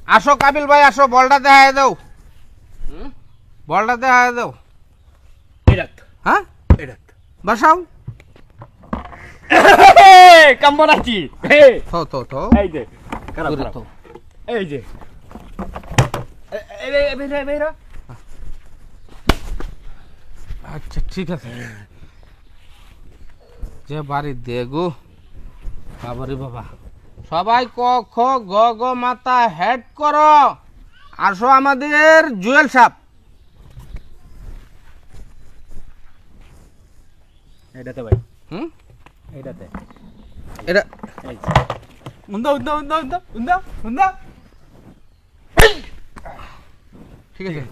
আসো কাবিল ভাই আসো, বলটা দেখায় দাও। বলটা দেখায় দাও। হ্যাঁ বসাও। কেমন আছি? থো থো থো এই যে খারাপ দূরে খারাপ। থো। এই যে বেরা আচ্ছা ঠিক আছে। যে বাড়ি দেগো বাবারে বাবা। সবাই ক খ গ গ মাথা হেড করো। আসো আমাদের জুয়েল সাপ। এটাতে ভাই, হুম এটাতে এটা এই যে উন্দা উন্দা উন্দা উন্দা উন্দা উন্দা। ঠিক আছে।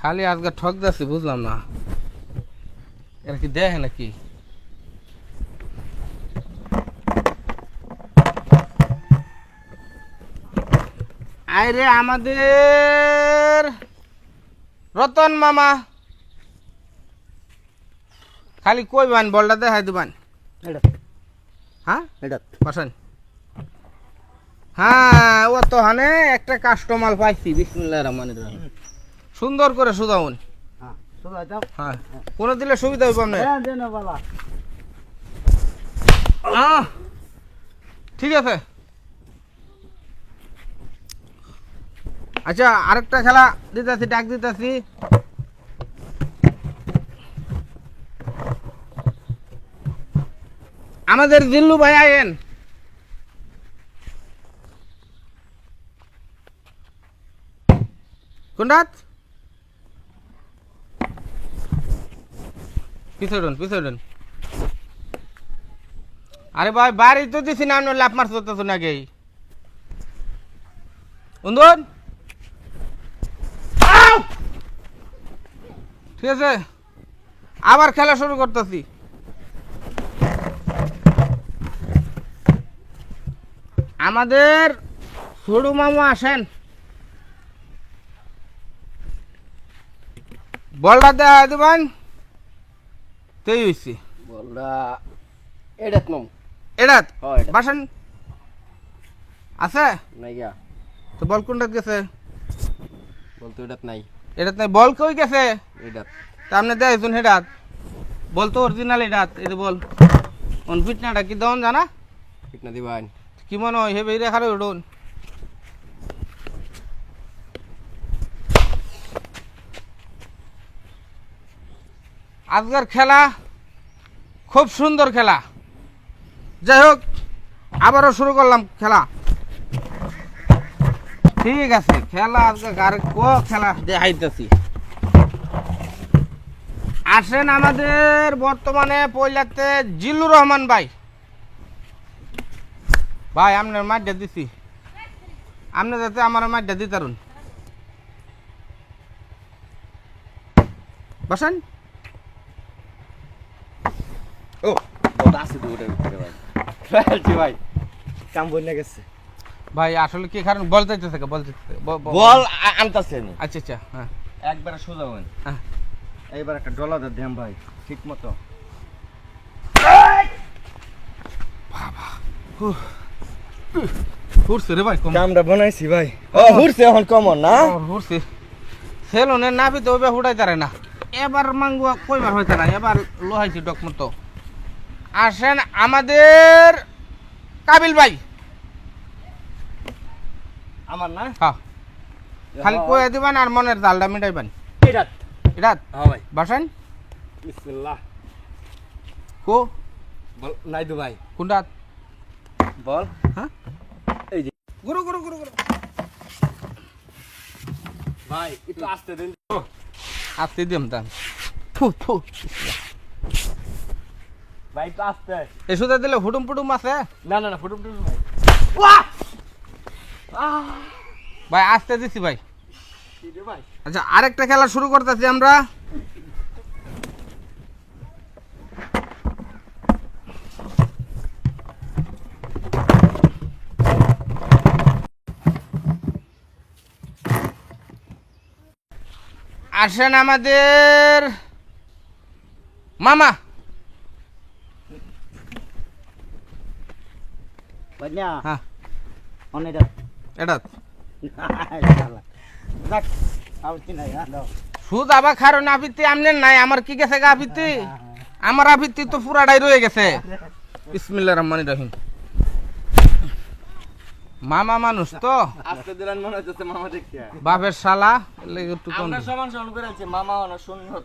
খালি আজকে ঠক যাচ্ছি বুঝলাম না, এর কি দেখে নাকি? আরে আমাদের রতন মামা খালি কই বান বলটা দেখাই দিবান। এটা হ্যাঁ এটা বসেন। হ্যাঁ ও তো হানে একটা কাস্টমার পাইছি। বিসমিল্লাহির রহমানির রহিম। সুন্দর করে সুদাউন। হ্যাঁ সুদা দাও। হ্যাঁ কোন দিলে সুবিধা হইব না। হ্যাঁ দেন বাবা। ঠিক আছে। আচ্ছা আরেকটা খেলা দিতেছি, ডাক দিতেছি। আমাদের জিল্লু ভাই আয়েন। কোন রাত? পিছড়ুন। আরে ভাই বাড়ি তো দিছি না, আপনি লাভ মারছো তো নাকি? উন্দন ঠিক আছে, আবার খেলা শুরু করতেছি। আমাদের ছোড়ু মামু আসেন, বলটা দেখা দিবেন। তেই হইছি বলরা এটাত নম। এটা হ্যাঁ এটা বাসন আছে নাই গা। তো বল কোনটা গেছে? বলতো এটাত নাই। এটা নাই বল কই গেছে? এটাত তা আপনি দেখুন হেডাত বল তো অরিজিনাল এডাত। এই যে বল অন ফিটনাটা কি দন জানা ঠিক না দিবান। কি মনে হয় হেবে রেখারে উঠুন। আজকের খেলা খুব সুন্দর খেলা। যাই হোক আবারও শুরু করলাম খেলা। ঠিক আছে খেলা আজকে আরেক খেলা দেখাইতেছি। আসেন আমাদের বর্তমানে পয়লাতে জিল্লুর রহমান ভাই। ভাই আপনার মাঠটা দিছি, আপনি যাতে আমার মাঠটা দিতারুন। বসেন। ও বলটা আছে তো ওটার ভিতরে ভাই। ফেলছি ভাই, কাম বলে গেছে ভাই আসলে কি কারণ বল চাইতেছে বল চাইতেছে বল আনতাছে না। আচ্ছা আচ্ছা হ্যাঁ একবারে সোজা হন। হ্যাঁ এইবার একটা ডলা দেন ভাই ঠিক মতো। হুরছে রে ভাই কম কামটা বানাইছি ভাই। ও হুরছে এখন কমন না। হুরছে সেলুনের নাবি তো ওবে হুড়াই তারে না। এবার মাঙ্গুয়া কইবার হইতে না, এবার লোহাইছি ডক মতো। আসেন আমাদের কাবিল ভাই। আমার না হ্যাঁ খালি কয়ে দিবেন আর মনের জালটা মিটাইবেন। এটাত। এটা হ্যাঁ ভাই। বসেন। বিসমিল্লাহ। কো বল নাই দু ভাই। কোনটা? বল হ্যাঁ এই যে গুরু গুরু গুরু গুরু ভাই একটু আস্তে দেন। আসতে দিম দান। থু থু ভাই একটু আস্তে। এই সুদা দিলে হুটুম পুটুম আছে। না না না ফুটুম টুটুম ভাই। ভাই আসতে দিছি ভাই। কি রে ভাই? আচ্ছা আরেকটা খেলা শুরু করতেছি আমরা। আসেন আমাদের মামা। বাজনা হ্যাঁ অন এটা এটা যাক আবিতি নাই দাও সুদ আবার খারো নাপিতি আমনের নাই আমার কি গেছে গা আপিতি আমার আপিতি তো পুরাটাই রয়ে গেছে বিসমিল্লাহির রহমানির রহিম মামা মানুষ তো আজকে দিলান মনে হচ্ছে মামা দেখতে বাপের শালা এর লাগি একটু কম আমরা সমান সমান করে আছে মামা না সুন্নত